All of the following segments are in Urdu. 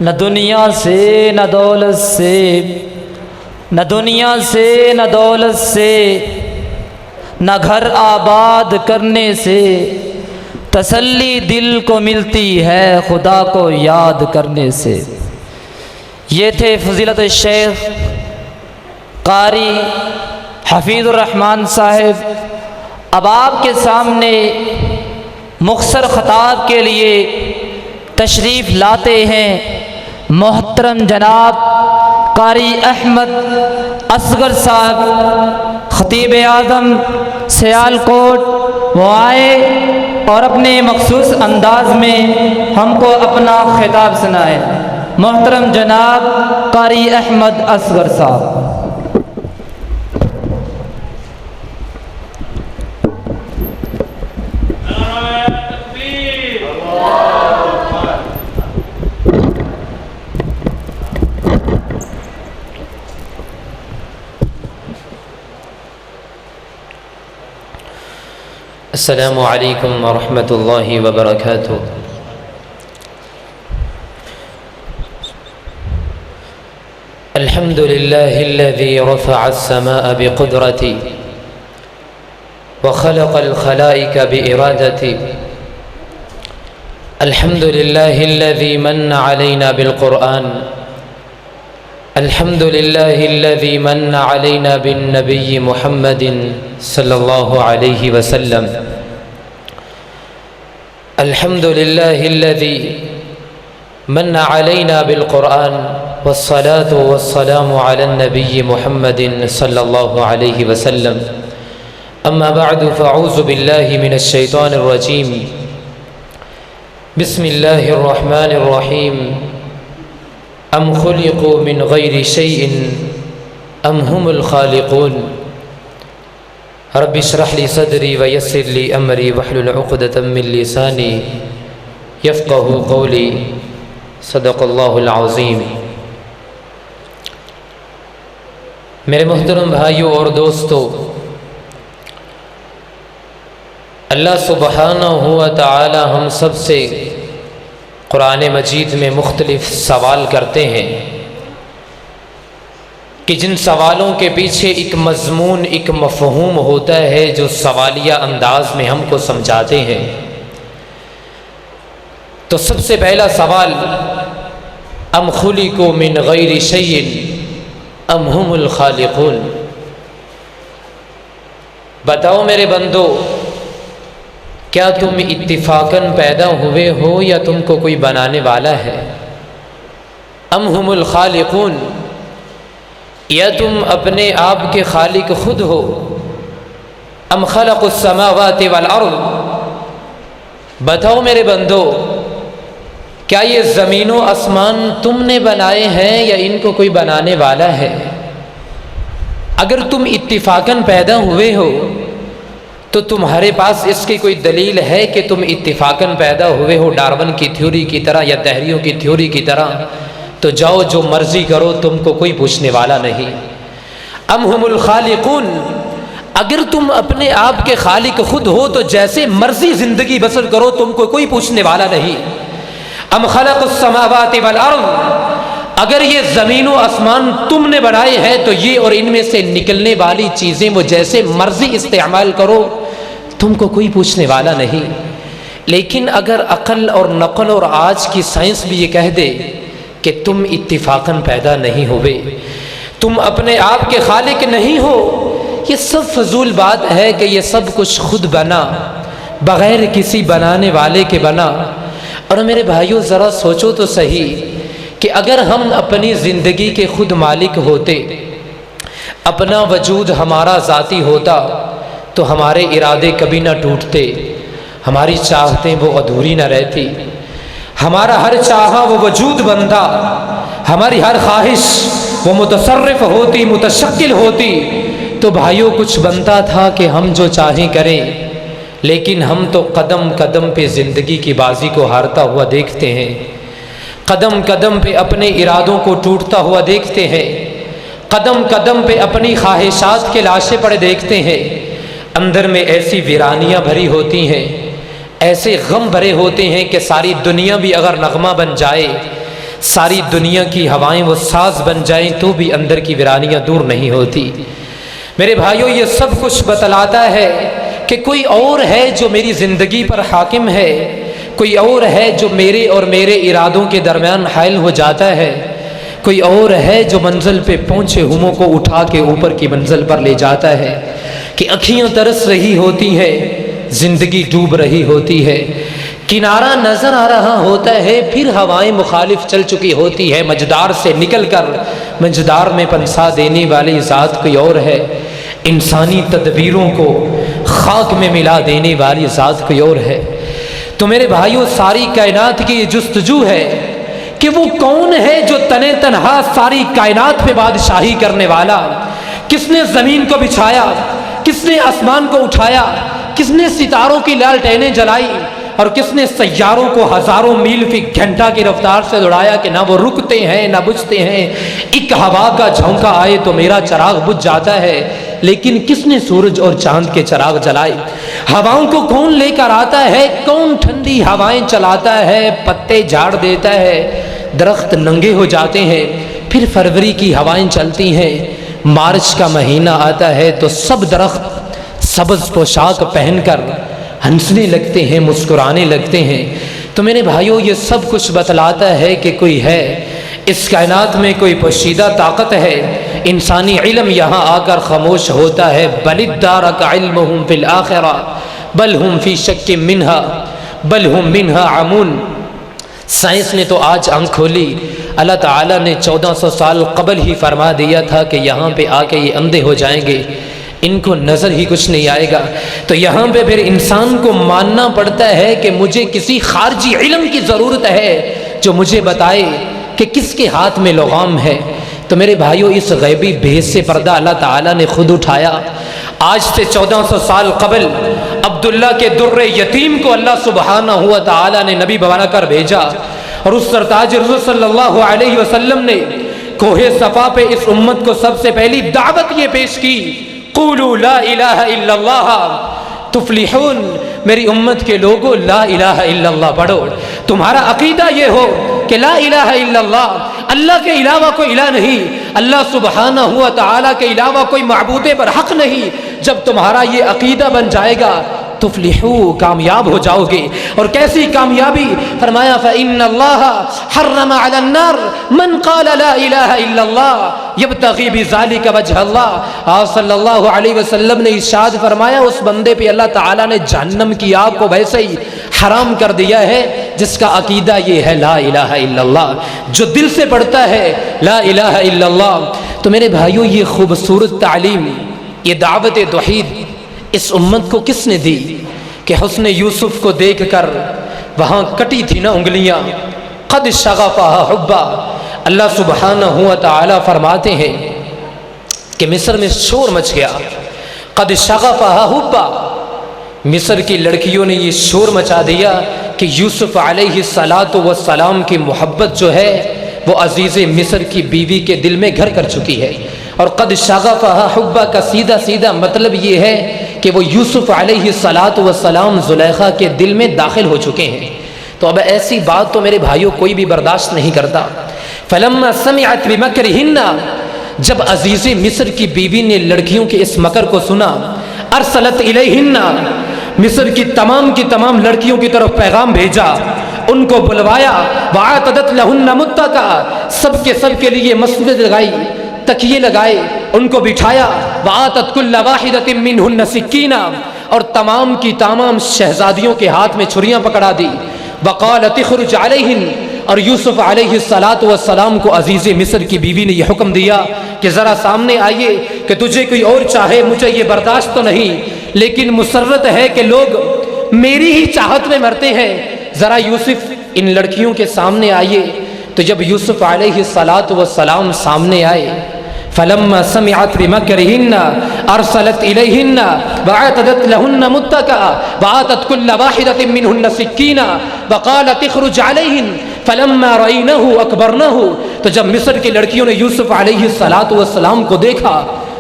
نہ دنیا سے نہ دولت سے، نہ دنیا سے نہ دولت سے، نہ گھر آباد کرنے سے تسلی دل کو ملتی ہے خدا کو یاد کرنے سے۔ یہ تھے فضیلت الشیخ قاری حفیظ الرحمن صاحب۔ اب آپ کے سامنے مختصر خطاب کے لیے تشریف لاتے ہیں محترم جناب قاری احمد اصغر صاحب، خطیب اعظم سیالکوٹ۔ وہ آئے اور اپنے مخصوص انداز میں ہم کو اپنا خطاب سنائے۔ محترم جناب قاری احمد اصغر صاحب۔ السلام علیکم ورحمۃ اللہ وبرکاتہ۔ الحمد للہ الذی رفع السماء بقدرتی وخلق الخلائق بإرادتی۔ الحمد للہ الذی من علینا بالقرآن۔ الحمد للہ الذی من علینا بالنبی محمد صلی اللہ علیہ وسلم۔ الحمد للہ الذی من علینا بالقرآن والصلاة والسلام علی النبی محمد صلی اللہ علیہ وسلم۔ اما بعد فاعوذ باللہ من الشیطان الرجیم۔ بسم اللہ الرحمن الرحیم۔ ام خلقوا من غیر شیء ام هم الخالقون۔ رب اشرح لی صدری ویسر لی امری واحلل عقدۃ من لسانی یفقہوا قولی۔ صدق اللہ العظیم۔ میرے محترم بھائیوں اور دوستو، اللہ سبحانہ و تعالی ہم سب سے قرآن مجید میں مختلف سوال کرتے ہیں کہ جن سوالوں کے پیچھے ایک مضمون، ایک مفہوم ہوتا ہے جو سوالیہ انداز میں ہم کو سمجھاتے ہیں۔ تو سب سے پہلا سوال، ام خلقوا من غیر شیء ام هم الخالقون۔ بتاؤ میرے بندو، کیا تم اتفاقاً پیدا ہوئے ہو یا تم کو کوئی بنانے والا ہے؟ ام هم الخالقون، یا تم اپنے آپ کے خالق خود ہو؟ ام خلق السماوات والارض، بتاؤ میرے بندو، کیا یہ زمین و آسمان تم نے بنائے ہیں یا ان کو کوئی بنانے والا ہے؟ اگر تم اتفاقاً پیدا ہوئے ہو تو تمہارے پاس اس کی کوئی دلیل ہے کہ تم اتفاقاً پیدا ہوئے ہو ڈارون کی تھیوری کی طرح یا دہریوں کی تھیوری کی طرح؟ تو جاؤ جو مرضی کرو، تم کو کوئی پوچھنے والا نہیں۔ ام هم الخالقون، اگر تم اپنے آپ کے خالق خود ہو تو جیسے مرضی زندگی بسر کرو، تم کو کوئی پوچھنے والا نہیں۔ ام خلق السماوات والارض، اگر یہ زمین و آسمان تم نے بنائے ہیں تو یہ اور ان میں سے نکلنے والی چیزیں وہ جیسے مرضی استعمال کرو، تم کو کوئی پوچھنے والا نہیں۔ لیکن اگر عقل اور نقل اور آج کی سائنس بھی یہ کہہ دے کہ تم اتفاقاً پیدا نہیں ہوئے، تم اپنے آپ کے خالق نہیں ہو، یہ سب فضول بات ہے کہ یہ سب کچھ خود بنا، بغیر کسی بنانے والے کے بنا۔ اور میرے بھائیوں ذرا سوچو تو صحیح کہ اگر ہم اپنی زندگی کے خود مالک ہوتے، اپنا وجود ہمارا ذاتی ہوتا، تو ہمارے ارادے کبھی نہ ٹوٹتے، ہماری چاہتیں وہ ادھوری نہ رہتی، ہمارا ہر چاہا وہ وجود بنتا، ہماری ہر خواہش وہ متصرف ہوتی، متشکل ہوتی۔ تو بھائیوں کچھ بنتا تھا کہ ہم جو چاہیں کریں، لیکن ہم تو قدم قدم پہ زندگی کی بازی کو ہارتا ہوا دیکھتے ہیں، قدم قدم پہ اپنے ارادوں کو ٹوٹتا ہوا دیکھتے ہیں، قدم قدم پہ اپنی خواہشات کے لاشیں پڑے دیکھتے ہیں۔ اندر میں ایسی ویرانیاں بھری ہوتی ہیں، ایسے غم بھرے ہوتے ہیں کہ ساری دنیا بھی اگر نغمہ بن جائے، ساری دنیا کی ہوائیں وہ ساز بن جائیں تو بھی اندر کی ویرانیاں دور نہیں ہوتی۔ میرے بھائیوں، یہ سب کچھ بتلاتا ہے کہ کوئی اور ہے جو میری زندگی پر حاکم ہے، کوئی اور ہے جو میرے اور میرے ارادوں کے درمیان حائل ہو جاتا ہے، کوئی اور ہے جو منزل پہ پہنچے ہموں کو اٹھا کے اوپر کی منزل پر لے جاتا ہے، کہ اکھیاں ترس رہی ہوتی ہے، زندگی ڈوب رہی ہوتی ہے، کنارہ نظر آ رہا ہوتا ہے، پھر ہوائیں مخالف چل چکی ہوتی ہے، مجدار سے نکل کر مجدار میں پنسا دینے والی ذات کوئی اور ہے، انسانی تدبیروں کو خاک میں ملا دینے والی ذات کوئی اور ہے۔ تو میرے بھائیوں، ساری کائنات کی یہ جستجو ہے کہ وہ کون ہے جو تنے تنہا ساری کائنات پہ بادشاہی کرنے والا، کس نے زمین کو بچھایا، کس نے آسمان کو اٹھایا، کس نے ستاروں کی لالٹینیں جلائی، اور کس نے سیاروں کو ہزاروں میل فی گھنٹہ کی رفتار سے دوڑایا کہ نہ وہ رکتے ہیں نہ بجھتے ہیں، ایک ہوا کا جھونکا آئے تو میرا چراغ بجھ جاتا ہے، لیکن کس نے سورج اور چاند کے چراغ جلائے؟ ہواؤں کو کون لے کر آتا ہے؟ کون ٹھنڈی ہوائیں چلاتا ہے، پتے جھاڑ دیتا ہے، درخت ننگے ہو جاتے ہیں، پھر فروری کی ہوائیں چلتی ہیں، مارچ کا مہینہ آتا ہے تو سب درخت سبز پوشاک پہن کر ہنسنے لگتے ہیں، مسکرانے لگتے ہیں۔ تو میرے بھائیوں، یہ سب کچھ بتلاتا ہے کہ کوئی ہے، اس کائنات میں کوئی پوشیدہ طاقت ہے۔ انسانی علم یہاں آ کر خاموش ہوتا ہے، بل ادارک علمہم فی الآخرہ بل ہم فی شک منہا بل ہم منہا عمون۔ سائنس نے تو آج آنکھ کھولی، اللہ تعالیٰ نے 1400 سال قبل ہی فرما دیا تھا کہ یہاں پہ آ کے یہ اندھے ہو جائیں گے، ان کو نظر ہی کچھ نہیں آئے گا۔ تو یہاں پہ پھر انسان کو ماننا پڑتا ہے کہ مجھے کسی خارجی علم کی ضرورت ہے جو مجھے بتائے کہ کس کے ہاتھ میں لغام ہے۔ تو میرے بھائیوں، اس غیبی بھیس سے پردہ اللہ تعالیٰ نے خود اٹھایا۔ آج سے 1400 سال قبل عبداللہ کے در یتیم کو اللہ سبحانہ ہوا تعالیٰ نے نبی بنا کر بھیجا، اور اس سرتاج رسول صلی اللہ علیہ وسلم نے کوہ صفا پہ اس امت کو سب سے پہلی دعوت یہ پیش کی، قولوا لا الہ الا اللہ تفلحون۔ میری امت کے لوگوں، لا الہ الا اللہ پڑھو، تمہارا عقیدہ یہ ہو کہ لا الہ الا اللہ، اللہ کے علاوہ کوئی الہ نہیں، اللہ سبحانہ ہوا تعالیٰ کے علاوہ کوئی معبود پر حق نہیں۔ جب تمہارا یہ عقیدہ بن جائے گا تفلحو، کامیاب ہو جاؤ گے۔ اور کیسی کامیابی؟ فرمایا فإن اللہ حرم علی النار من قال لا الہ الا اللہ یبتغی بذلک وجہ اللہ۔ آپ صلی اللہ علیہ وسلم نے ارشاد فرمایا، اس بندے پہ اللہ تعالیٰ نے جہنم کی آگ کو ویسے ہی حرام کر دیا ہے جس کا عقیدہ یہ ہے لا الہ الا اللہ، جو دل سے پڑھتا ہے لا الہ الا اللہ۔ تو میرے بھائیوں، یہ خوبصورت تعلیم، یہ دعوت توحید اس امت کو کس نے دی کہ حسن یوسف کو دیکھ کر وہاں کٹی تھی نا انگلیاں، قد شغفها حبا۔ اللہ سبحانہ ہوا تعالیٰ فرماتے ہیں کہ مصر میں شور مچ گیا، قد شغفها حبا، مصر کی لڑکیوں نے یہ شور مچا دیا کہ یوسف علیہ السلام کی محبت جو ہے وہ عزیز مصر کی بیوی کے دل میں گھر کر چکی ہے۔ اور قد شغفها حبا کا سیدھا سیدھا مطلب یہ ہے کہ وہ یوسف علیہ السلام زلیخا کے دل میں داخل ہو چکے ہیں۔ تو اب ایسی بات تو میرے بھائیوں کوئی بھی برداشت نہیں کرتا۔ فلما سمعت بمکرہن، جب عزیز مصر کی بیوی نے لڑکیوں کے اس مکر کو سنا، ارسلت الیہن، مصر کی تمام لڑکیوں کی طرف پیغام بھیجا، ان کو بلوایا، وَعَاتَدَتْ لَهُنَّ مُتَّكَأً، سب کے لیے مسجد لگائی، تکیے لگائے، ان کو بٹھایا، وَآتَتْ كُلَّ وَاحِدَةٍ مِّنْهُنَّ سِكِّينًا، اور تمام کی تمام شہزادیوں کے ہاتھ میں چھریاں پکڑا دی، وَقَالَتِ اخْرُجْ عَلَيْهِنْ، اور یوسف علیہ السلام کو عزیز مصر کی بیوی نے یہ حکم دیا کہ ذرا سامنے آئیے، کہ تجھے کوئی اور چاہے مجھے یہ برداشت تو نہیں، لیکن مسرت ہے کہ لوگ میری ہی چاہت میں مرتے ہیں، ذرا یوسف ان لڑکیوں کے سامنے آئیے۔ تو جب یوسف علیہ السلام سامنے آئے، فلما سمعت بمکرہن ارسلت الیہن وعاتدت لہن متکئا وآتت کل واحدۃ منہن سکینا وقالت اخرج علیہن فلما رأینہ اکبرنہ۔ تو جب مصر کی لڑکیوں نے یوسف علیہ السلام کو دیکھا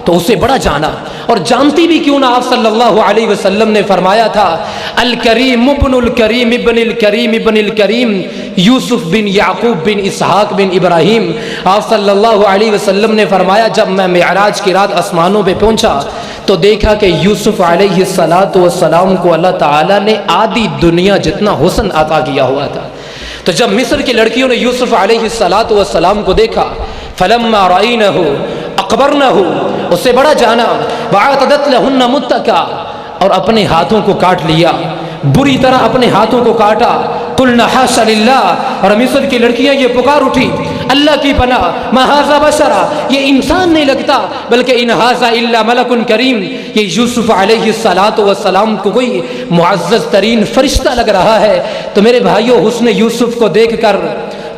تو اسے بڑا جانا، اور جانتی بھی کیوں نہ آپ صلی اللہ علیہ وسلم نے فرمایا تھا الکریم ابن الکریم ابن الکریم ابن الکریم یوسف بن یعقوب بن اسحاق بن ابراہیم۔ آپ صلی اللہ علیہ وسلم نے فرمایا جب میں معراج کی رات آسمانوں پہ پہنچا تو دیکھا کہ یوسف علیہ السلام کو اللہ تعالیٰ نے آدھی دنیا جتنا حسن عطا کیا ہوا تھا۔ تو جب مصر کی لڑکیوں نے یوسف علیہ السلام کو دیکھا فلما رأینہ اقبرنہ، اسے بڑا جانا، وَعَتَدَتْ لَهُنَّ مُتَّكَا، اور اپنے ہاتھوں کو کاٹ لیا، بری طرح اپنے ہاتھوں کو کاٹا۔ قُلْنَا حَاشَ لِلَّهِ، اور مصر کی لڑکیاں یہ پکار اٹھی اللہ کی پناہ، مَا هَٰذَا بَشَرًا، یہ انسان نہیں لگتا بلکہ اِنْ هَٰذَا إِلَّا مَلَكٌ کریم، یہ یوسف علیہ السلام کو کوئی معزز ترین فرشتہ لگ رہا ہے۔ تو میرے بھائیوں حسن یوسف کو دیکھ کر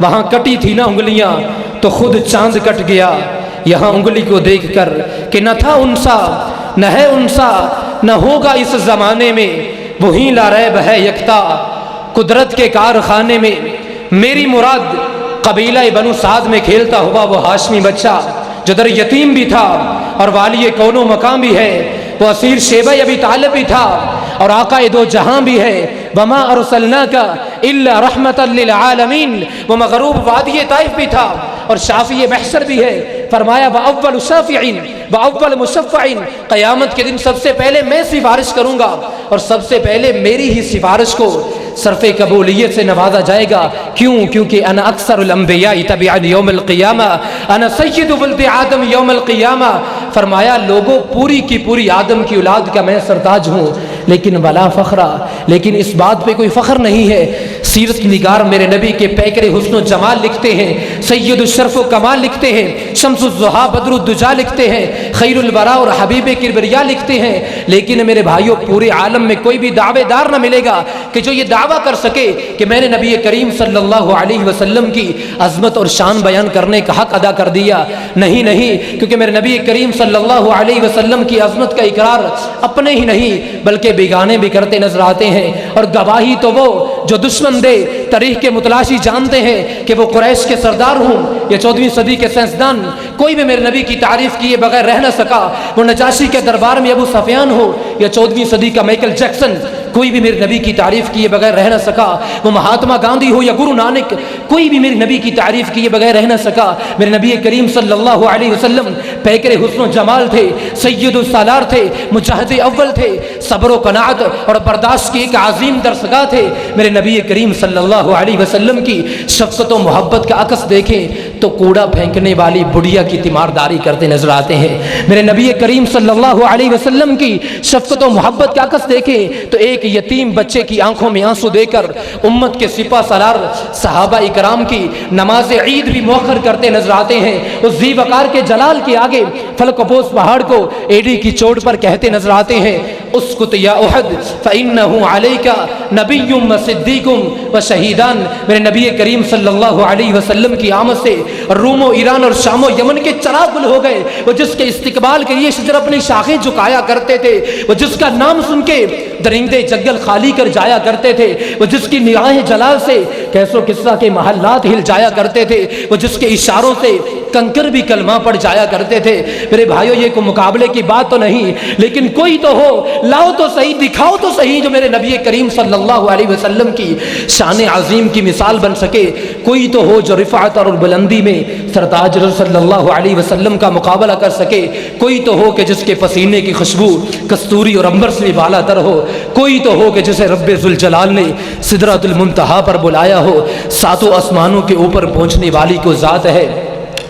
وہاں کٹی تھی نا انگلیاں، تو خود چاند کٹ گیا یہاں انگلی کو دیکھ کر کہ نہ تھا انسا نہ ہے انسا نہ ہوگا اس زمانے میں، وہیں لا ریب ہے یکتا قدرت کے کارخانے میں۔ میری مراد قبیلہ بنو سعد میں کھیلتا ہوا وہ ہاشمی بچہ جو در یتیم بھی تھا اور والی کون و مقام بھی ہے، وہ اسیر شیبہ ابی طالب بھی تھا اور آقا دو جہاں بھی ہے۔ وما ارسلناک الا رحمتا للعالمین، وہ مغروب وادی طائف بھی تھا اور شافی محشر بھی ہے۔ فرمایا وَأَوَّلُ شَافِعٍ وَأَوَّلُ مُشَفَّعٍ، قیامت کے دن سب سے پہلے میں سفارش کروں گا اور سب سے پہلے میری ہی سفارش کو صرف قبولیت سے نوازا جائے گا۔ کیوں؟ کیونکہ انا اکثر الانبیاء تبعا یوم القیامہ، انا سید ولد آدم یوم القیامہ۔ فرمایا لوگوں پوری کی پوری آدم کی اولاد کا میں سرتاج ہوں، لیکن ولا فخرا، لیکن اس بات پہ کوئی فخر نہیں ہے۔ سیرت نگار میرے نبی کے پیکر حسن و جمال لکھتے ہیں، سید الشرف و کمال لکھتے ہیں، شمس الضحیٰ بدر الدجا لکھتے ہیں، خیر الورا اور حبیب کبریا لکھتے ہیں، لیکن میرے بھائیوں پورے عالم میں کوئی بھی دعوے دار نہ ملے گا کہ جو یہ دعویٰ کر سکے کہ میں نے نبی کریم صلی اللہ علیہ وسلم کی عظمت اور شان بیان کرنے کا حق ادا کر دیا۔ نہیں نہیں، کیونکہ میرے نبی کریم صلی اللہ علیہ وسلم کی عظمت کا اقرار اپنے ہی نہیں بلکہ بیگانے بھی کرتے نظر آتے ہیں، اور گواہی تو وہ جو دشمن دے تاریخ کے متلاشی جانتے ہیں کہ وہ قریش کے سردار ہوں یا 14ویں صدی کے سائنسدان، کوئی بھی میرے نبی کی تعریف کیے بغیر رہ نہ سکا۔ وہ نجاشی کے دربار میں ابو سفیان ہو یا 14ویں صدی کا مائیکل جیکسن، کوئی بھی میرے نبی کی تعریف کیے بغیر رہ نہ سکا۔ وہ مہاتما گاندھی ہو یا گرو نانک، کوئی بھی میرے نبی کی تعریف کیے بغیر رہ نہ سکا۔ میرے نبی کریم صلی اللہ علیہ وسلم پیکر حسن و جمال تھے، سید السالار تھے، مجاہد اول تھے، صبر و قناعت اور برداشت کی ایک عظیم درسگاہ تھے۔ میرے نبی کریم صلی اللہ علیہ وسلم کی شفقت و محبت کا عکس دیکھیں تو کوڑا پھینکنے والی بڑھیا کی تیمارداری کرتے نظر آتے ہیں۔ میرے نبی کریم صلی اللہ علیہ وسلم کی شفقت و محبت کا عکس دیکھیں تو ایک یتیم بچے کی آنکھوں میں آنسو دے کر امت کے سپہ سالار صحابہ اکرام کی نماز عید بھی مؤخر کرتے نظر آتے ہیں۔ اس ذی وقار کے جلال کے آگے فلک پوش پہاڑ کو ایڈی کی چوٹ پر کہتے نظر آتے ہیں اسکت یا احد فإنہ علیک نبی و صدیق و شہیدان۔ میرے نبی کریم صلی اللہ علیہ وسلم کی آمد سے روم و ایران اور شام و یمن کے چراغ گل ہو گئے۔ وہ جس کے استقبال کے لیے شجر اپنی شاخیں جھکایا کرتے تھے، وہ جس کا نام سن کے درندے جنگل خالی کر جایا کرتے تھے، وہ جس کی نگاہ جلال سے کیسو قصہ کے محلات ہل جایا کرتے تھے، وہ جس کے اشاروں سے کنکر بھی کلمہ پڑ جایا کرتے تھے۔ میرے بھائیوں یہ کوئی مقابلے کی بات تو نہیں، لیکن کوئی تو ہو، لاؤ تو صحیح، دکھاؤ تو صحیح جو میرے نبی کریم صلی اللہ علیہ وسلم کی شان عظیم کی مثال بن سکے۔ کوئی تو ہو جو رفعت اور بلندی میں سرتاج صلی اللہ علیہ وسلم کا مقابلہ کر سکے۔ کوئی تو ہو کہ جس کے پسینے کی خوشبو کستوری اور عنبر سے بالا تر ہو۔ کوئی تو ہو کہ جسے رب ذوالجلال نے سدرۃ المنتہا پر بلایا ہو۔ ساتوں آسمانوں کے اوپر پہنچنے والی کو ذات ہے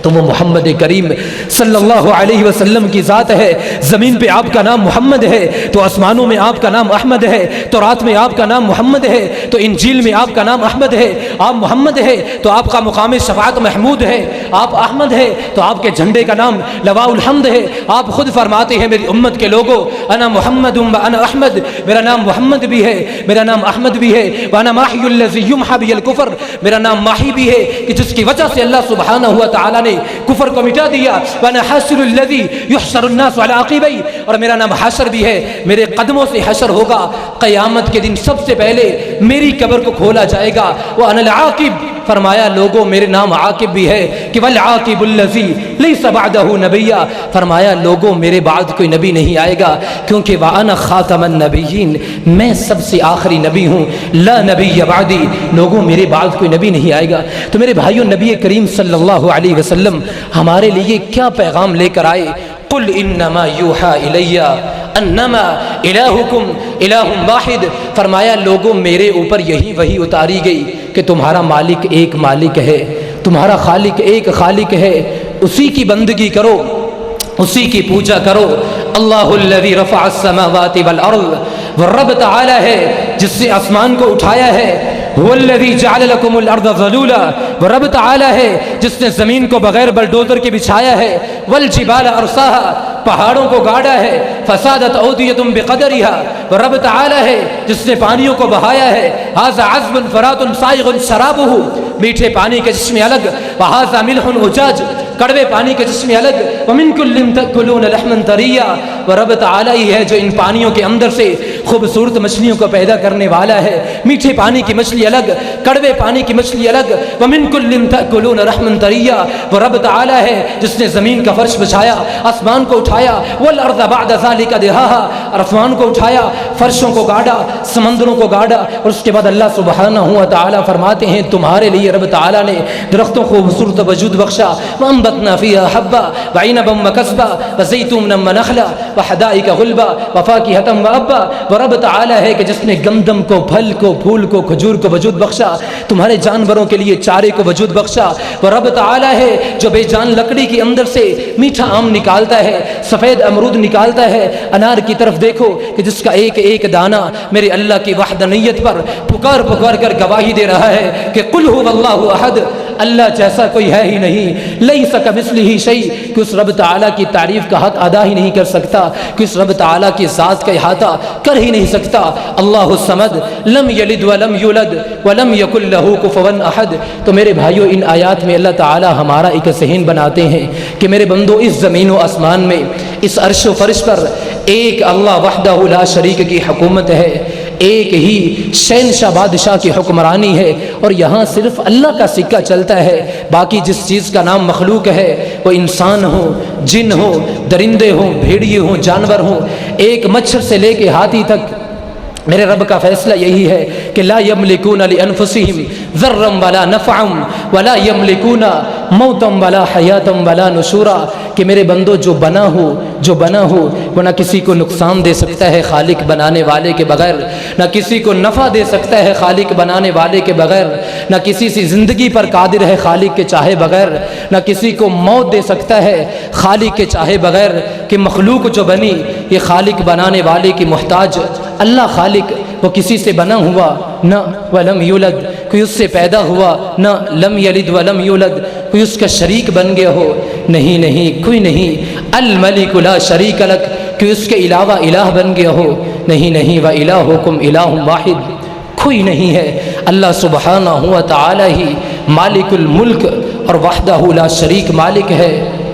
تو وہ محمد کریم صلی اللہ علیہ وسلم کی ذات ہے۔ زمین پہ آپ کا نام محمد ہے تو آسمانوں میں آپ کا نام احمد ہے، تو رات میں آپ کا نام محمد ہے تو انجیل میں آپ کا نام احمد ہے۔ آپ محمد ہے تو آپ کا مقام شفاعت محمود ہے، آپ احمد ہے تو آپ کے جھنڈے کا نام لواء الحمد ہے۔ آپ خود فرماتے ہیں میری امت کے لوگوں انا محمد و انا احمد، میرا نام محمد بھی ہے، میرا نام احمد بھی ہے، وانا ماحی الذی یمحى بی الکفر، میرا نام ماحی بھی ہے کہ جس کی وجہ سے اللہ سبحانہ ہوا تعالی نے کفر کو مٹا دیا۔ وانا حاشر الذی یحشر الناس علی عقبی، اور میرا نام حشر بھی ہے، میرے قدموں سے حشر ہوگا۔ قیامت کے دن سب سے پہلے میری قبر کو کھولا جائے گا۔ وانا العاقب، فرمایا لوگوں میرے نام عاقب بھی ہے کہ والعاقب الذی لیس بعدہ نبیہ، فرمایا لوگوں میرے بعد کوئی نبی نہیں آئے گا کیونکہ وانا خاتم النبیین، میں سب سے آخری نبی ہوں، لا نبی بعدی، لوگوں میرے بعد کوئی نبی نہیں آئے گا۔ تو میرے بھائیوں نبی کریم صلی اللہ علیہ وسلم ہمارے لیے کیا پیغام لے کر آئے؟ قل انما یوحا الی انما الہکم الہ واحد، فرمایا لوگوں میرے اوپر یہی وحی اتاری گئی کہ تمہارا مالک ایک مالک ہے، تمہارا خالق ایک خالق ہے، اسی کی بندگی کرو، اسی کی پوجا کرو۔ اللہ الذی رفع السماوات والارض، وہ رب تعالی ہے جس نے آسمان کو اٹھایا ہے، هو الذی جعل لکم الارض ذلولا، وہ رب تعالی ہے جس نے زمین کو بغیر بلڈوزر کے بچھایا ہے، والجبال ارساها، پہاڑوں کو گاڑا ہے، فسادت اودیۃ بقدرها، وہ رب تعالی ہے جس نے پانیوں کو بہایا ہے، ھذا عذب فرات سائغ شرابه، میٹھے پانی کے جسم الگ، وھذا ملح اجاج، کڑوے پانی کے جسم الگ، ومن کل تاکلون لحما طریا، وہ رب تعالی ہی ہے جو ان پانیوں کے اندر سے خوبصورت مچھلیوں کو پیدا کرنے والا ہے، میٹھے پانی کی مچھلی الگ، کڑوے پانی کی مچھلی الگ، ومن کل تاکلون لحما طریا، وہ رب تعالی ہے جس نے زمین کا فرش بچھایا، آسمان کو اٹھایا، والارض بعد ذلك دہاها، اور آسمان کو اٹھایا، فرشوں کو گاڑا، سمندروں کو گاڑا، اور اس کے بعد اللہ سبحانہ و تعالی فرماتے ہیں تمہارے لیے رب تعالی نے درختوں کو خوبصورت وجود بخشا، وانبتنا فيها حبا وعنبا وكسبا وزيتونا ونخلا وحدائق غلبا وفاكهة وابا، وہ رب تعالی ہے کہ جس نے گندم کو، پھل کو، پھول کو، کھجور کو وجود بخشا، تمہارے جانوروں کے لیے چارے کو وجود بخشا، وہ رب تعالی ہے جو بے جان لکڑی کے اندر سے میٹھا آم نکالتا ہے، سفید امرود نکالتا ہے، انار کی طرف دیکھو کہ جس کا ایک ایک دانہ میرے اللہ کی وحدانیت پر پکار پکار کر گواہی دے رہا ہے کہ قل هو اللہ احد، اللہ جیسا کوئی ہے ہی نہیں، لیس کمثلہ شیء، کہ اس رب تعالیٰ کی تعریف کا حق ادا ہی نہیں کر سکتا، کہ اس رب تعالیٰ کی ذات کا احاطہ کر ہی نہیں سکتا۔ اللہ الصمد لم یلد ولم یولد ولم یکن لہ کفوا احد۔ تو میرے بھائیوں ان آیات میں اللہ تعالیٰ ہمارا ایک ذہن بناتے ہیں کہ میرے بندو اس زمین و آسمان میں، اس عرش و فرش پر ایک اللہ وحدہ لا شریک کی حکومت ہے، ایک ہی شہنشاہ بادشاہ کی حکمرانی ہے، اور یہاں صرف اللہ کا سکہ چلتا ہے، باقی جس چیز کا نام مخلوق ہے وہ انسان ہو، جن ہو، درندے ہوں، بھیڑیے ہوں، جانور ہوں، ایک مچھر سے لے کے ہاتھی تک، میرے رب کا فیصلہ یہی ہے کہ لا یملکون لانفسہم ذرا ولا نفعا ولا یملکون موتا ولا حیاتا ولا نشورا، کہ میرے بندو جو بنا ہو وہ نہ کسی کو نقصان دے سکتا ہے خالق بنانے والے کے بغیر، نہ کسی کو نفع دے سکتا ہے خالق بنانے والے کے بغیر، نہ کسی سے زندگی پر قادر ہے خالق کے چاہے بغیر، نہ کسی کو موت دے سکتا ہے خالق کے چاہے بغیر، کہ مخلوق جو بنی یہ خالق بنانے والے کی محتاج، اللہ خالق وہ کسی سے بنا ہوا نہ، ولم یولد کوئی اس سے پیدا ہوا نہ، لم یلد ولم یولد کوئی اس کا شریک بن گیا ہو، نہیں کوئی نہیں، الملک لا شریک لک کوئی اس کے علاوہ الہ بن گیا ہو، نہیں وَإِلَٰهُكُمْ إِلَٰهٌ وَاحِدٌ، کوئی نہیں ہے، اللہ سبحانہ و تعالی ہی مالک الملک اور وحدہ لا شریک مالک ہے۔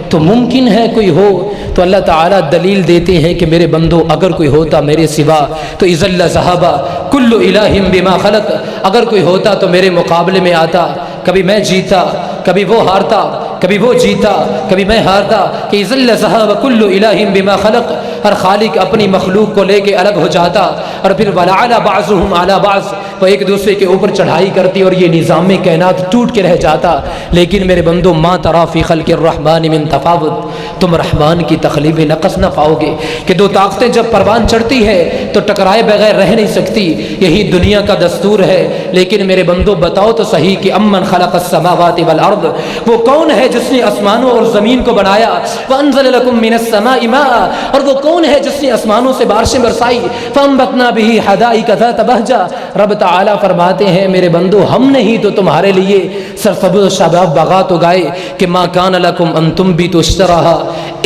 تو ممکن ہے کوئی ہو، تو اللہ تعالیٰ دلیل دیتے ہیں کہ میرے بندو اگر کوئی ہوتا میرے سوا تو اذا لذهب كل الہ بما خلق، اگر کوئی ہوتا تو میرے مقابلے میں آتا، کبھی میں جیتا، کبھی وہ ہارتا، کبھی وہ جیتا، کبھی میں ہارتا، کہ اذا لذهب كل الہ بما خلق، ہر خالق اپنی مخلوق کو لے کے الگ ہو جاتا، اور پھر وَلَعَلَ بَعْضُهُمْ عَلَى بَعْضٍ، وہ ایک دوسرے کے اوپر چڑھائی کرتی اور یہ نظام کائنات ٹوٹ کے رہ جاتا۔ لیکن میرے بندو ما ترى فی خلق الرحمن من تفاوت، تم رحمان کی تخلیق نقص نہ پاؤ گے کہ دو طاقتیں جب پروان چڑھتی ہے تو ٹکرائے بغیر رہ نہیں سکتی، یہی دنیا کا دستور ہے۔ لیکن میرے بندو بتاؤ تو صحیح کہ امن خلق السماوات والارض، وہ کون ہے جس نے آسمانوں اور زمین کو بنایا، وانزل لکم من السماء ماء، اور وہ کون ہے جس نے آسمانوں سے بارشیں برسائی، فانبتنا به حدائق ذات بہجہ، رب تعالیٰ فرماتے ہیں میرے بندو ہم نے ہی تو تمہارے لیے سرسبز شاداب باغات اگائے، کہ ما کان لکم ان تنبتوا شجرہا،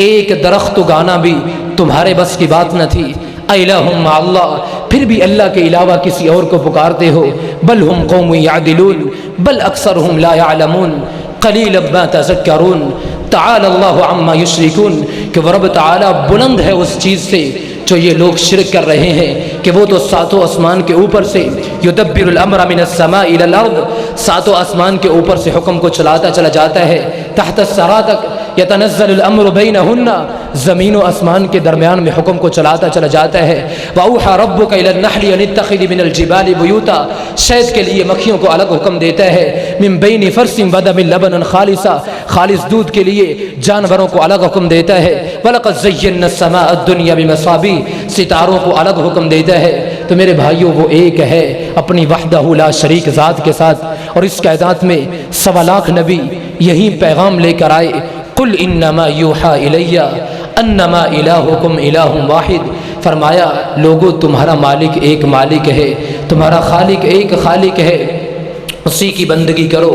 ایک درخت اگانا بھی تمہارے بس کی بات نہ تھی۔ الہ مع اللہ، پھر بھی اللہ کے علاوہ کسی اور کو پکارتے ہو، بل ہم قوم یعدلون بل اکثرہم لا یعلمون قلیلا ما تذکرون، تعالی اللہ عما یشرکون، کہ وہ رب تعالیٰ بلند ہے اس چیز سے جو یہ لوگ شرک کر رہے ہیں، کہ وہ تو ساتوں آسمان کے اوپر سے یدبر الامر من السماء الى الارض، ساتوں آسمان کے اوپر سے حکم کو چلاتا چلا جاتا ہے تحت الثری تک، یتنزل الامر بینہن، زمین و آسمان کے درمیان میں حکم کو چلاتا چلا جاتا ہے۔ وَأَوْحَى رَبُّكَ إِلَى النَّحْلِ أَنِ اتَّخِذِ مِنَ الْجِبَالِ بُيُوتًا، شہد کے لیے مکھیوں کو الگ حکم دیتا ہے، من بین فرث ودم لبنا خالصا، خالص دودھ کے لیے جانوروں کو الگ حکم دیتا ہے۔ وَلَقَدْ زَيَّنَّا السَّمَاءَ الدُّنْيَا بِمَصَابِيحَ، ستاروں کو الگ حکم دیتا ہے۔ تو میرے بھائیوں وہ ایک ہے اپنی وحدہ لا شریک ذات کے ساتھ، اور اس کائنات میں 1.25 لاکھ نبی یہی پیغام لے کر آئے، قل انما یوحا الی انما الہکم الہ واحد، فرمایا لوگو تمہارا مالک ایک مالک ہے، تمہارا خالق ایک خالق ہے، اسی کی بندگی کرو،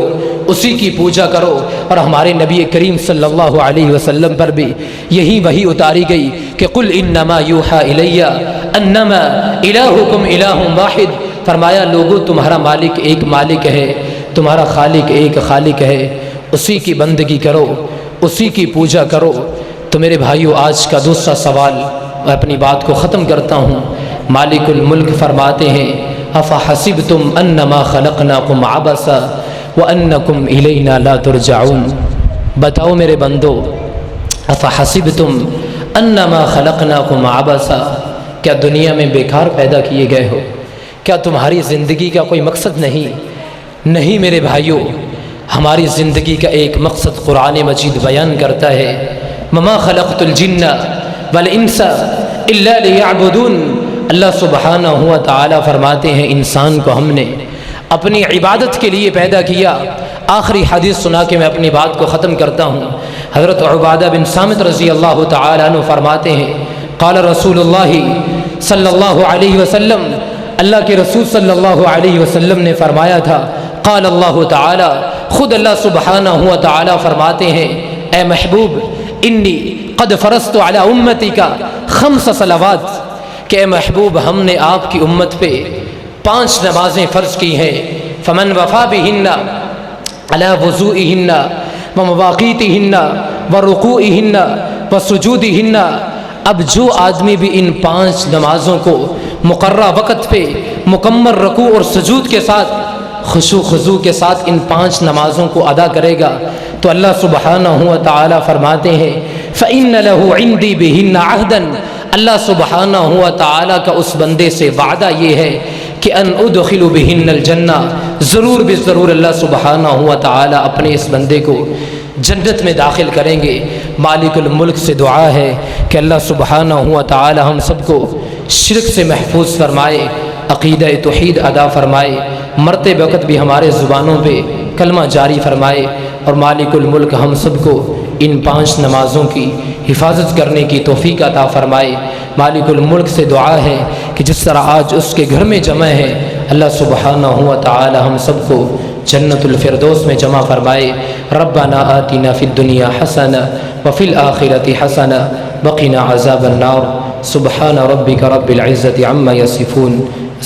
اسی کی پوجا کرو۔ اور ہمارے نبی کریم صلی اللہ علیہ وسلم پر بھی یہی وحی اتاری گئی کہ قل انما یوحا الی انما الہکم الہ واحد، فرمایا لوگو تمہارا مالک ایک مالک ہے، تمہارا خالق ایک خالق ہے، اسی کی بندگی کرو، اسی کی پوجا کرو۔ تو میرے بھائیو آج کا دوسرا سوال میں اپنی بات کو ختم کرتا ہوں۔ مالک الملک فرماتے ہیں افحسبتم انما خلقناکم عبثا وانکم الینا لا ترجعون، بتاؤ میرے بندو افحسبتم انما خلقناکم عبثا، کیا دنیا میں بیکار پیدا کیے گئے ہو؟ کیا تمہاری زندگی کا کوئی مقصد نہیں میرے بھائیو، ہماری زندگی کا ایک مقصد قرآن مجید بیان کرتا ہے، وما خلقت الجن والانس الا لیعبدون، اللہ سبحانہ و تعالی فرماتے ہیں انسان کو ہم نے اپنی عبادت کے لیے پیدا کیا۔ آخری حدیث سنا کے میں اپنی بات کو ختم کرتا ہوں۔ حضرت عبادہ بن صامت رضی اللہ تعالی عنہ فرماتے ہیں قال رسول اللہ صلی اللہ علیہ وسلم، اللہ کے رسول صلی اللہ علیہ وسلم نے فرمایا تھا، قال اللہ تعالی، خود اللہ سبحانہ و تعالی فرماتے ہیں اے محبوب انی قد فرضت علی امتی کا 5 صلوات، کہ اے محبوب ہم نے آپ کی امت پہ 5 نمازیں فرض کی ہیں، فمن وفا بہن علی وضوئہن ومواقیتہن ورکوعہن وسجودہن، اب جو آدمی بھی ان 5 نمازوں کو مقررہ وقت پہ مکمل رکوع اور سجود کے ساتھ خشوع خضوع کے ساتھ ان 5 نمازوں کو ادا کرے گا تو اللہ سبحانہ و تعالی فرماتے ہیں فإن له عندي بهن عهدا، اللہ سبحانہ و تعالی کا اس بندے سے وعدہ یہ ہے کہ ان ادخل بهن الجنہ، ضرور بے ضرور اللہ سبحانہ و تعالی اپنے اس بندے کو جنت میں داخل کریں گے۔ مالک الملک سے دعا ہے کہ اللہ سبحانہ و تعالی ہم سب کو شرک سے محفوظ فرمائے، عقیدہ توحید ادا فرمائے، مرتے وقت بھی ہمارے زبانوں پہ کلمہ جاری فرمائے، اور مالک الملک ہم سب کو ان 5 نمازوں کی حفاظت کرنے کی توفیق عطا فرمائے۔ مالک الملک سے دعا ہے کہ جس طرح آج اس کے گھر میں جمع ہے، اللہ سبحانہ و تعالی ہم سب کو جنت الفردوس میں جمع فرمائے۔ ربنا آتنا فی الدنیا حسنہ وفی الآخرۃ حسنہ وقنا عذاب النار۔ سبحان ربک رب العزۃ عما یصفون،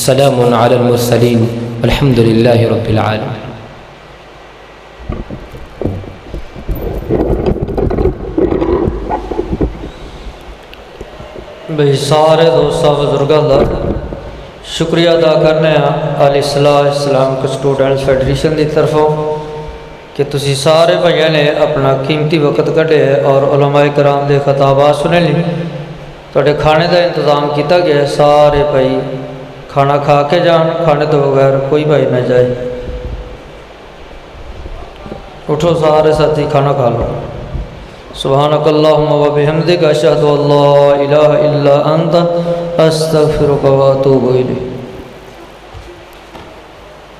سلام علی المرسلین، الحمد للہ رب العالمین۔ بھئی سارے دوستاں بزرگاں دا شکریہ ادا کرنے ہیں علی صلاح اسلامک سٹوڈنٹس فیڈریشن دی طرفوں کہ تسی سارے بھائیوں نے اپنا قیمتی وقت کٹے اور علماء کرام دے خطابات سنے لی، توڑے کھانے دا انتظام کیتا گیا ہے، سارے بھائی کھانا کھا کے جان، کھانے تو بغیر کوئی بھائی نہ جائے۔ اٹھو سارے ساتھی کھانا کھا لو۔ سبحانک اللہم و بحمدک اشہد ان لا الہ الا انت استغفرک و اتوب الیک۔